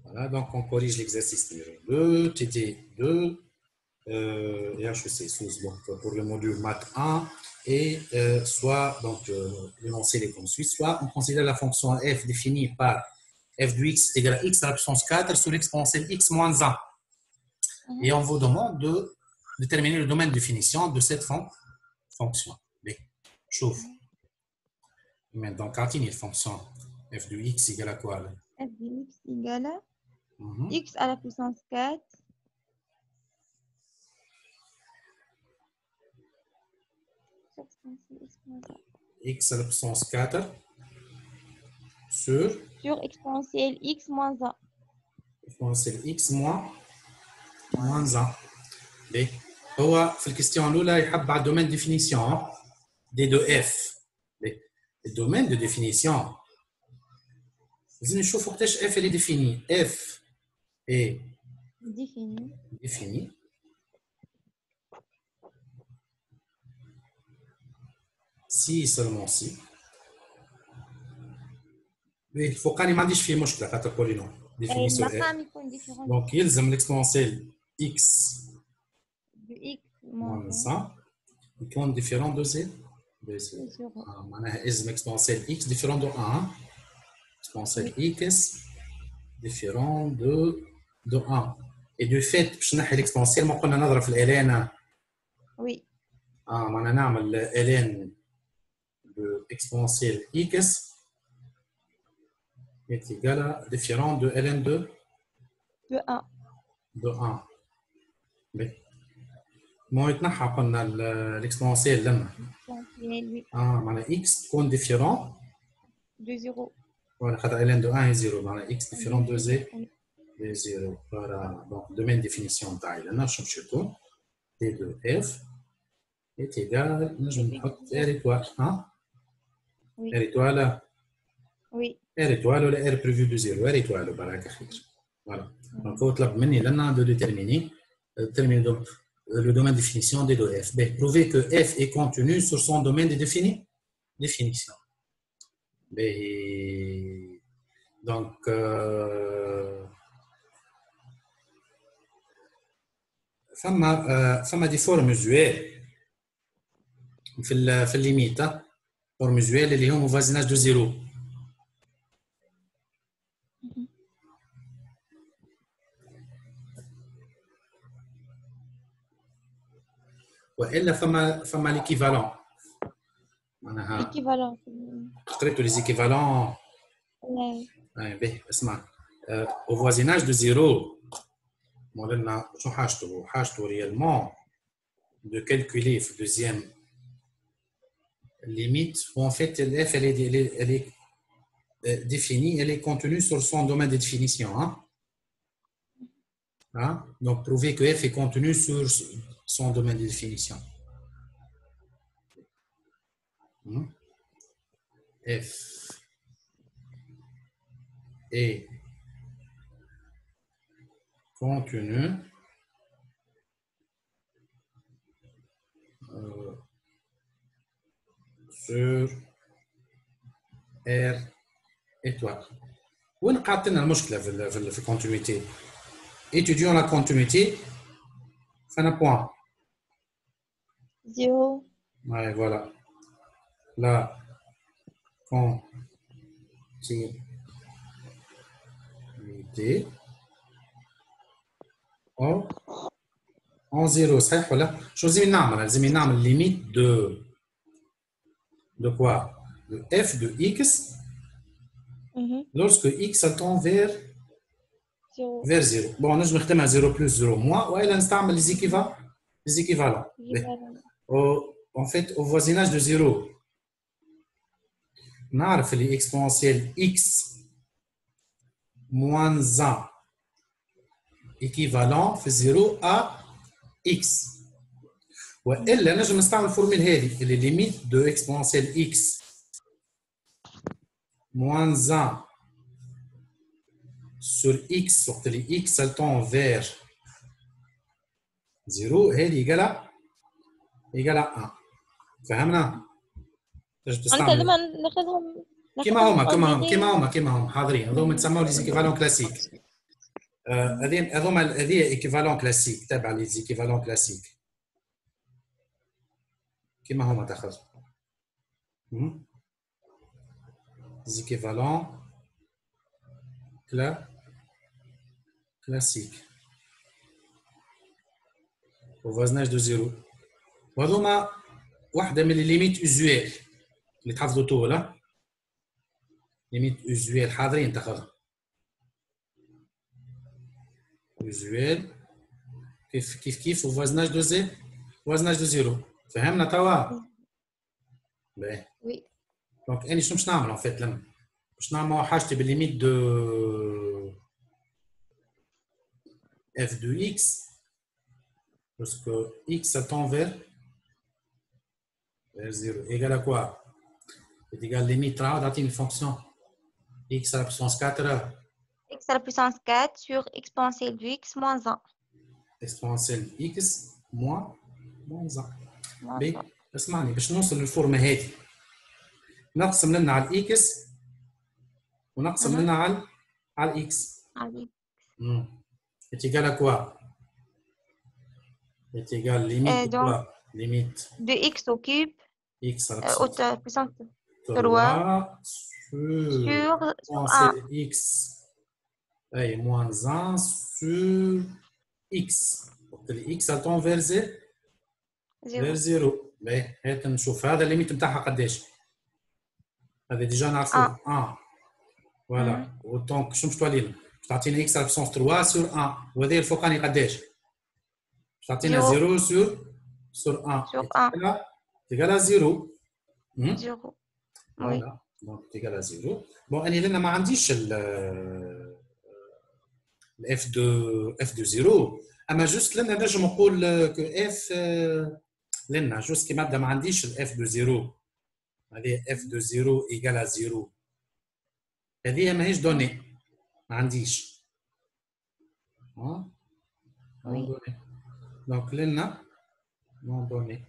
Voilà, donc on corrige l'exercice numéro 2, TT2 et HEC, donc pour le module maths 1, et soit, donc, l'énoncé est comme suit, soit on considère la fonction f définie par f de x est égal à x à la puissance 4 sur l'exponentielle x moins 1. Et on vous demande de déterminer le domaine de définition de cette fonction. B. Chauffe. Donc, عطيني الfonction f de x égale à quoi? f de x égale à x à la puissance 4 x à la puissance 4 sur exponentielle x moins 1. Exponentielle x moins 1. B. هو في الكيستيون الاولى يحب على الدومين ديفينيسيون دي دو اف. الدومين دو ديفينيسيون لازم نشوف وقتاش اف اللي ديفيني. اف اي ديفيني سي سولمون سي. الفوقاني ما عنديش فيه مشكله خاطر بولينوم ديفينيسيون دونك يلزم الاكسبونسيال اكس moins 1 يكون ديفيرون دو زيرو. معناها لازم اكسبونسيال اكس ديفيرون دو 1 اكسبونسيال اكس ديفيرون دو 1. اي دو فيت باش نحي الاكسبونسيال ما قلنا نضرب في الالين. وي معناها نعمل الين دو اكسبونسيال اكس est égal à différent de ln de 1. De 1. B. ما يتنحى قلنا الاكسبونسيال لما معناها x تكون ديفيرون de 0. Voilà, خاطر ln de 1 est 0 معناها x ديفيرون de 0. Voilà, donc domaine définition تاعي لنا شنو باش يكون t de f est égal نجم نحط r étoile. r étoile. Oui. R étoile ou R prévu de 0. R étoile, baraka khir. Voilà. Donc, on va de déterminer donc, le domaine de définition des deux F. B. Prouver que F est contenu sur son domaine de définition. B. Donc, فما des formes usuelles في الليميت. formes usuelles اللي هم voisinage de 0. والا فما ليكيفالون معناها ليكيفالون قريتوا لي زيكيفالون. باهي اسمع او فوازيناج دو زيرو مولانا شو حاجته ريالمون دو كالكولي في دوزيام ليميت و en fait l'f elle est définie, elle est contenue sur son domaine de définition. Donc prouver que f est contenu sur son domaine de définition. F est contenu sur R étoile. وين قاعدت لنا المشكله في الكونتينيتي؟ étudions la continuité. Fin point. 0. Ouais, voilà. La continuité en 0. صحيح ولا؟ شو لازم نعمل؟ لازم نعمل limite de quoi? De f de x lorsque x tend vers 0. Bon, نجم نخدمها 0 plus 0 moins والا نستعمل les équivalents. En fait, au voisinage de 0, نعرف اللي exponentielle x moins 1 équivalent في 0 à x. والا نجم نستعمل الفورميل هذه اللي limite de exponentielle x moins 1 sur x وقت اللي x tend vers 0 هذه égale à 1. فهمنا؟ معناتها لما ناخذهم كيما هما حاضرين. هذوما يتسموا لي زيكيفالون كلاسيك. هذه ايكيفالون كلاسيك تابع لي زيكيفالون كلاسيك كيما هما تاخذ زيكيفالون كلاسيك وفازناج دو زيرو وهذوما واحده من الليميت اوزويل اللي تحفظوا تو ولا ليميت اوزويل حاضرين تاخذهم اوزويل كيف وفازناج دو زي وفازناج دو زيرو فهمنا توا باهي وي دونك اني شنو باش نعمل ان فيت لما باش نعمل حاجتي بالليميت دو f de x lorsque x tend vers 0 égale à quoi? C'est égal limite d'une fonction x à la puissance 4 x à la puissance 4 sur exponentielle du x moins 1. exponentielle x moins 1 بي moins 1. اسمعني باش نوصل للفورمه هذه نقسم لنا على الاكس ونقسم لنا على الاكس Allez. est égal à quoi? Est égal limite de donc, quoi? Limite de x au cube x à la puissance 3 sur sur 1. x et moins 1 sur x. Donc x tend vers 0. باهي هات نشوف هذا الليميت نتاعها قداش؟ هذا ديجا نعرفوه 1 فوالا ودونك شنو باش تولي لنا؟ باش تعطينا اكس على بيسونس 3 سور 1 وهذا الفوقاني قداش؟ باش تعطينا 0 سور 1 sur 1. تيغال 0 0. فوالا دونك تيغال 0 بون اني لنا ما عنديش الاف دو 0 اما جوست لنا نجم نقول كو اف لنا جوست كي مبدا ما عنديش الاف دو 0 هذه اف دو 0 ايكال 0 هذه ماهيش دوني ما عنديش دونك لنا نون دوني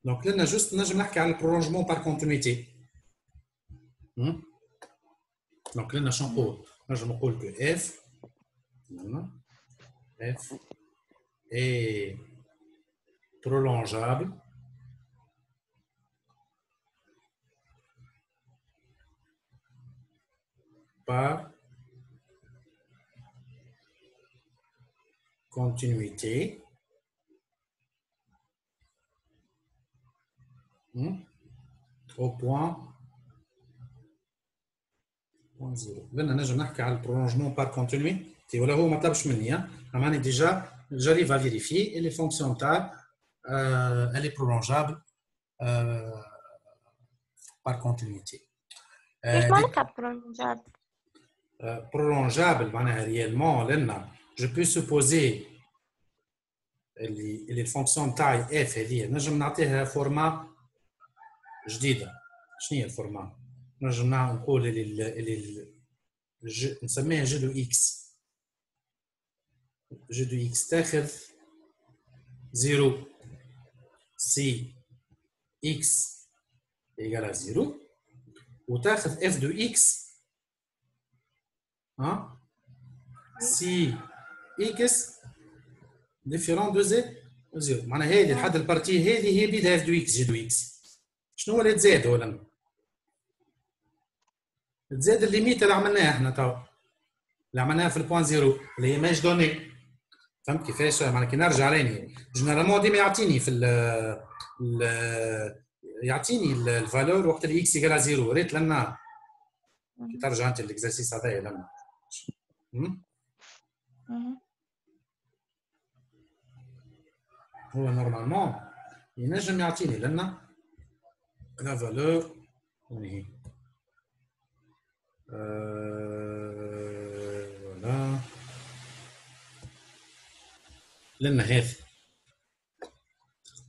دونك لنا جوست نجم نحكي على البرولونجمون بار كونتينيتي دونك لنا شنو نقول نجم نقول كو اف est prolongeable par continuité au point 0. لأن نجم نحكي على البرولونجمون بار كونتينيتي ولا هو ما طلبش مني اما انا ديجا j'arrive à vérifier et les fonctions تاع elle est prolongeable par continuité. ايش معناتها prolongeable؟ prolongeable معناها réellement لأن je peux supposer اللي الفونكسيون تاعي f هذه نجم نعطيها فورما جديدة. شنو هي الفورما؟ نجم نقول اللي نسميها جي دو x. جي دو x تاخذ 0 سي x égale à 0 وتاخذ f de x سي x différent de 0 معناها هذه الحد البارتي هذه هي بيدها f de x جي دو x. شنو اللي تزاد ولا تزاد الليميت اللي عملناها احنا توا اللي عملناها في البوان 0 اللي هي ماهيش دوني. فهمت كيفاش؟ معناها كي نرجع راني جينيرالمون ديما يعطيني في يعطيني الفالور وقت اللي اكس يقال 0 ريت لنا كي ترجع انت الاكزرسيس هذايا لما هو نورمالمون ينجم يعطيني لنا لا فالور هي فوالا لنا هذه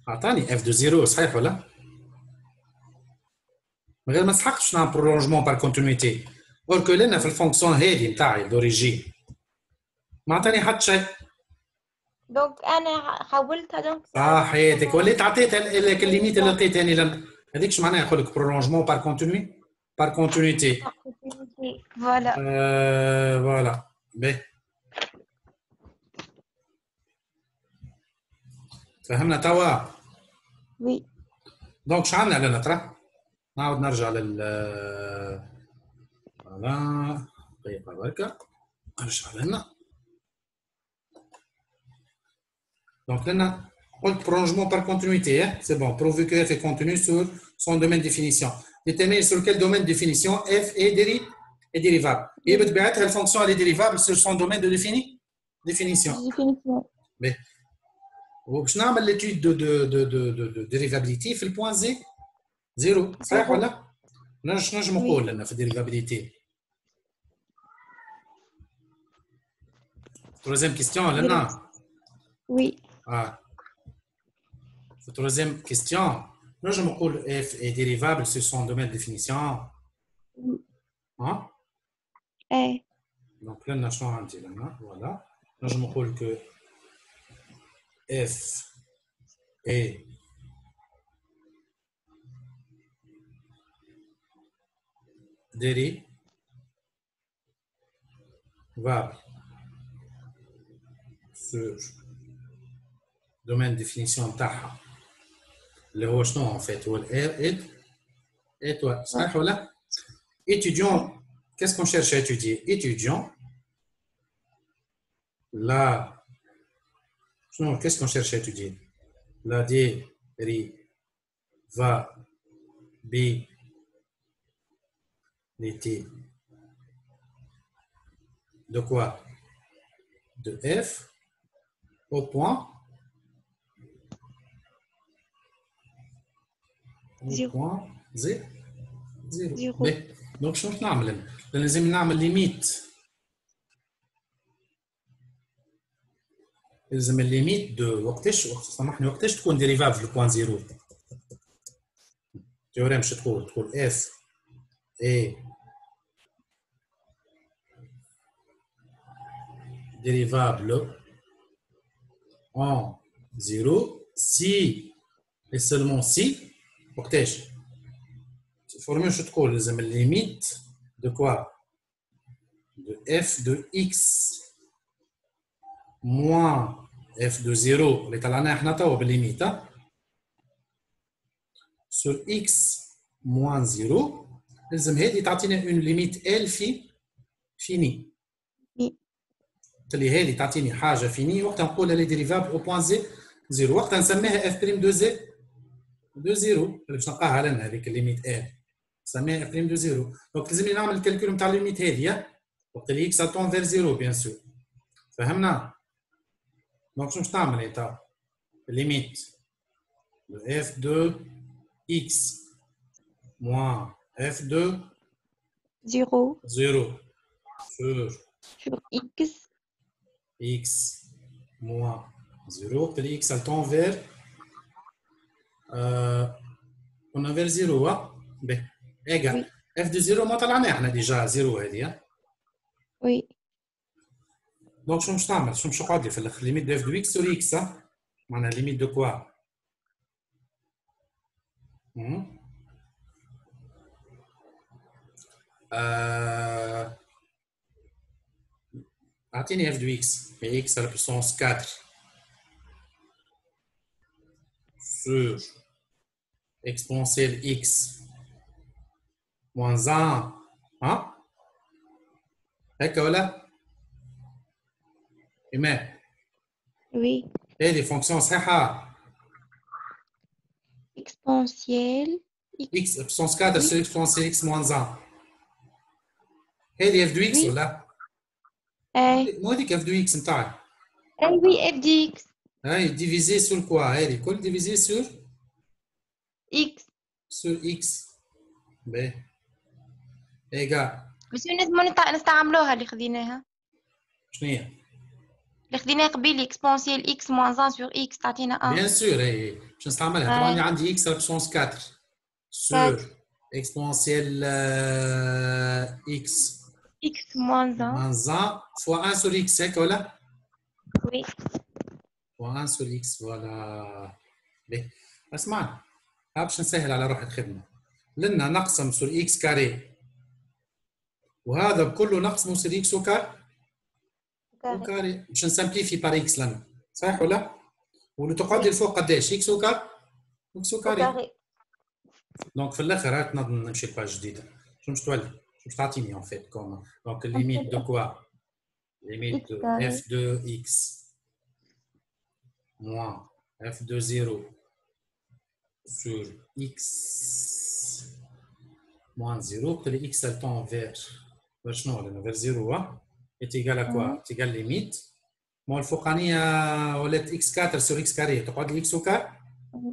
اعطاني اف دو 0 صحيح ولا؟ من غير ما نسحقش نعمل برولونجمون بار كونتينيتي اوركو لنا في الفونكسيون هذه نتاعي دوريجين ما عطاني حتى شيء. دونك انا حولتها دونك حياتك وليت عطيتها لك الليميت اللي لقيتهاني لنا هذيك شو معناها يقول لك برولونجمون بار كونتينيتي فوالا فوالا باهي فهمنا توا؟ وي. دونك شو عملنا لنا ترى؟ نعاود نرجع لل فوالا دقيقة بركة نرجع لنا. دونك لنا قلت prolongement par continuité, c'est bon, pourvu que f est contenu sur son domaine de définition. Déterminer sur quel domaine de définition f est dérivable. Et بطبيعتها الفونكسيون elle est dérivable sur son domaine de définition. Mais باش نعمل l'étude de dérivabilité في البوان زيرو صحيح ولا؟ نجم نقول لنا في الديريفابيليتي. Troisième question لنا. Oui. Ah. Troisième question. Je me dis f est dérivable sur son domaine de définition. Hein? Donc là, on a changé là. Voilà. Là, je me dis que f est dérivable sur domaine de définition تاعها اللي هو شنو en fait هو R et toi صحيح ولا؟ étudiant, qu'est-ce qu'on cherche à étudier? Étudiant la non, qu'est-ce qu'on cherche à étudier? La dérivabilité de quoi? De f au point زيرو. دونك شنو نعمل؟ لازم نعمل ليميت. لازم الليميت دو وقتاش سامحني وقتاش تكون ديريفابل في البوان زيرو. تيوريم شو تقول اف اي dérivable en 0 si et seulement si وقتاش الفورمول شو تقول لازم الليميت de quoi de f de x moins f de 0 اللي طلعناها احنا توا بالليميت sur x moins 0 لازم هذه تعطينا une limite l في فيني اللي هذه تعطيني حاجه فيني وقتها نقولها لي ديريفابل او بوان زيرو وقتها نسميها اف بريم دو زيرو باش نلقاها لنا هذيك الليميت ال نسميها اف بريم دو زيرو. دونك لازمني نعمل الكالكول نتاع الليميت هذه وقت اللي اكس اتون فير زيرو بيان سور. فهمنا؟ دونك شنو باش نعمل انت؟ الليميت دو اف دو اكس موان اف دو زيرو sur x moins 0 puis x elle tend vers on a vers 0 ben égal f de 0 ما طلعناه احنا ديجا 0 هذه وي. دونك شنو باش تعمل؟ شنو باش يقعد لي في الاخر ليميت دو اف دو اكس سور اكس معناها ليميت دو كوا اعطيني اف دو اكس mais x à la puissance 4 sur exponentielle x moins 1 ها هيك ولا؟ إيمان وي. هذه فونكسيون صحيحة exponentielle x puissance 4 sur exponentielle x moins 1 هذه f de x ولا؟ مو هذيك f de x نتاعي وي f de x هاي divisé sur quoi هذه كل divisé sur x x باهي égal بس نستعملوها اللي خذيناها. شنو هي؟ اللي خذيناها قبيل exponentielle x moins 1 sur x تعطينا 1 bien sûr هي باش نستعملها طبعا عندي x à la puissance 4 sur exponentielle x moins 1 fois 1 sur x هيك ولا؟ oui fois 1 sur x voilà باهي اسمعني باش نسهل على روحي الخدمه لنا نقسم sur x كاري وهذا كله نقسمه sur x وكار carré. carré. باش نسامبليفي بار اكس لنا صحيح ولا؟ وتقعد الفوق قداش اكس وكار اكس Au وكاري. carré. دونك في الاخر هاك نضمن نمشي لباج جديده. شنو باش تولي؟ شنو باش تعطيني ان فيت كوم دونك ليميت دو كوا؟ ليميت X دو carré. اف دو اكس موان اف دو 0 sur x moins 0, que le x elle tend vers vers 0 hein, est égal à quoi? Est égal limite. Bon, il faut qu'on ait x4 sur x carré. Tu as x au carré?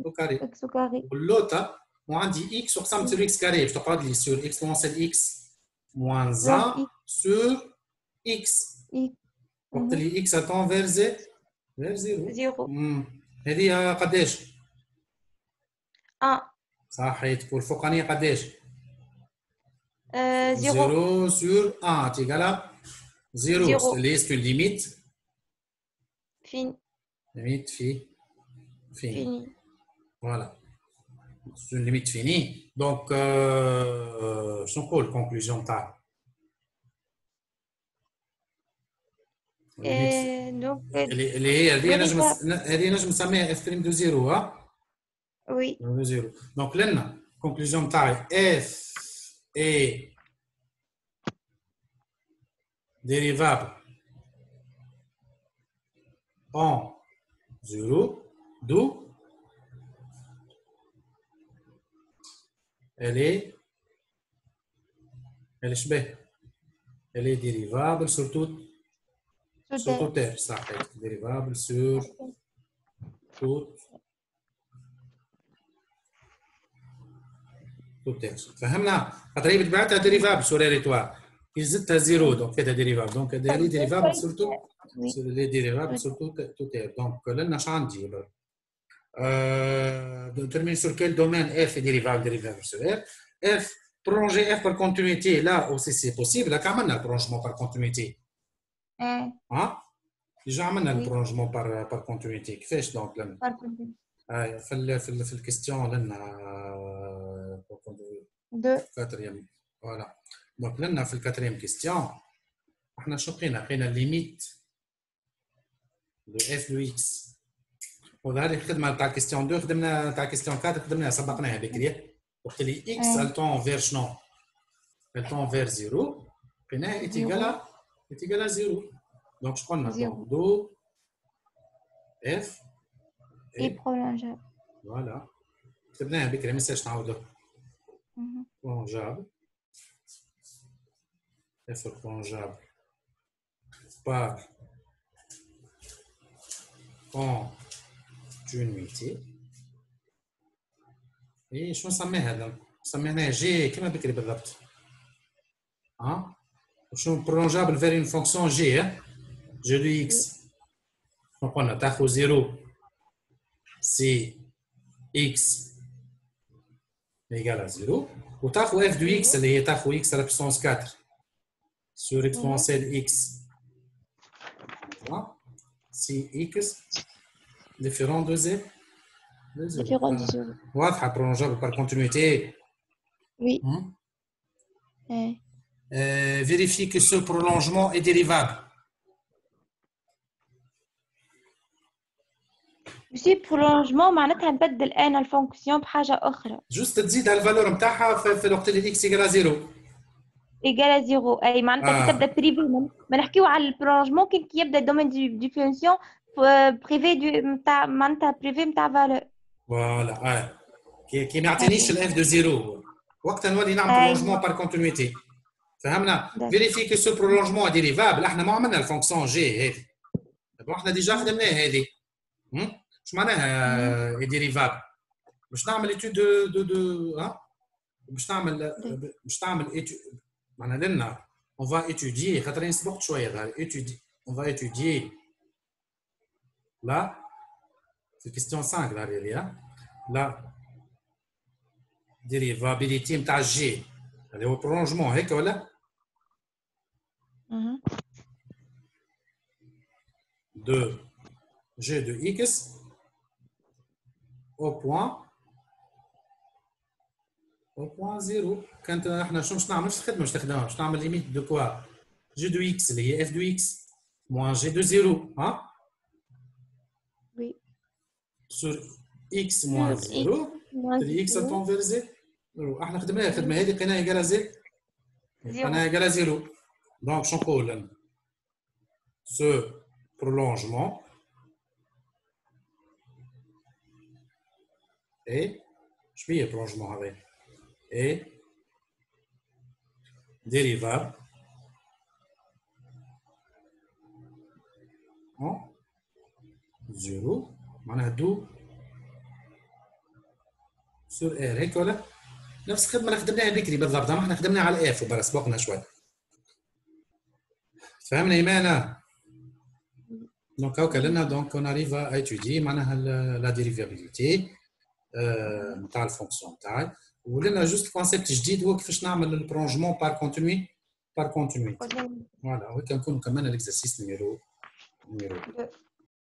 Au carré. X au carré. L'autre, on dit x sur x carré. Je te parle sur x moins x moins 1 sur x. Donc, le x elle tend vers 0. 0. هذه قداش؟ 1. صحيح. والفوقانية قداش؟ 0. 0 sur 1 est égal à 0. C'est une limite. Fini. Limite finie. Voilà. C'est une limite finie. Donc, je ne sais pas la conclusion. Donc, elle est نسميها f' de 0. oui. De 0. Donc, là, conclusion f est dérivable en 0, d'où elle est dérivable sur toute R. Ça est dérivable sur toute R. فهمنا؟ خاطر هي بطبيعتها ديريفابل سور ريتوار. كي زدتها زيرو دونك فيها ديريفابل دونك هذه لي ديريفابل سور لي ديريفابل سور توت R. دونك لنا اش عندي déterminer sur quel domaine f est dérivable sur R. F, prolonger f par continuité là où c'est possible. Là, quand même, le prolongement par continuité. Déjà, on a le prolongement par continuité. Qu'est-ce donc là? في الكيستيون لنا quatrième. Voilà. Donc لنا في الكاتريام كيستيون احنا شو لقينا ليميت دو اف دو اكس. وهذه الخدمه تاع كيستيون 2 خدمنا تاع كيستيون 4 خدمناها سبقناها بكري. وقت لي اكس ال تون فير شنو؟ ال تون فير 0 لقيناها ايتيغال 0. دونك شو قلنا؟ دو اف اي prolongeable. فوالا كتبناها بكري ما نساش نعاودوها. prolongeable f prolongeable par continuité. ايه شو نسميها هذا؟ سميناها جي كما بكري بالضبط. شو prolongeable vers une fonction g g de x. دونك قلنا تاخذ 0 si x égale à 0 وتاخذ f de x اللي هي تاخذ x à la puissance 4 sur exponentielle x. Si x différent de 0. Différent de 0. واضحة prolongeable par continuité. Oui. Vérifiez que ce prolongement est dérivable. في prolongement معناتها نبدل انا الفونكسيون بحاجه اخرى. جوست تزيد على الفالور نتاعها في الوقت اللي x égale à 0. ايجال 0 اي معناتها تبدا بريفي. ما نحكيو على البرولونجمون كي يبدا الدومين دي فونكسيون بريفي نتاع معناتها بريفي نتاع فالور. فوالا كي ما يعطينيش الاف دو 0 وقتها نولي نعمل برولونجمون بار كونتينيتي. فهمنا؟ فيريفي كو سو برولونجمون ديريفابل. احنا ما عملنا الفونكسيون جي هذه. احنا ديجا خدمناها هذه. اش معناها ديريفابل؟ باش نعمل ايتود دو باش تعمل ايتود معناها لنا on va étudier خاطر نسبقت شويه ظهر on va étudier là في question 5 ظهر لي لا dérivabilité نتاع جي اللي هو prolongement هيك ولا de g de x au point 0. كانت احنا شنو باش نعمل؟ نفس الخدمه باش نخدمها باش نعمل ليميت دو كوا جي دو اكس اللي هي اف دو اكس moins g de 0. Hein? Oui. Sur x moins 0, x tend vers z. احنا خدمناها الخدمه هذه لقيناها ايجال z. لقيناها ايجال 0. Donc شنو نقول؟ Ce prolongement est شنو هي prolongement هذا؟ est dérivable en 0 معناها دو sur r هيك ولا؟ نفس الخدمه اللي خدمناها بكري بالضبط، احنا خدمنا على الاف وبرا سبقنا شوي. فهمنا ايمانا؟ دونك هاكا لنا دونك اون اريف ا ايتودي معناها لا ديريفابيليتي نتاع الفونكسيون تاعي، ولنا جوست كونسيبت جديد هو كيفاش نعمل البرونجمون بار كونتينوي فوالا، وهكا نكونوا كملنا الاكزرسيس نيميرو 2.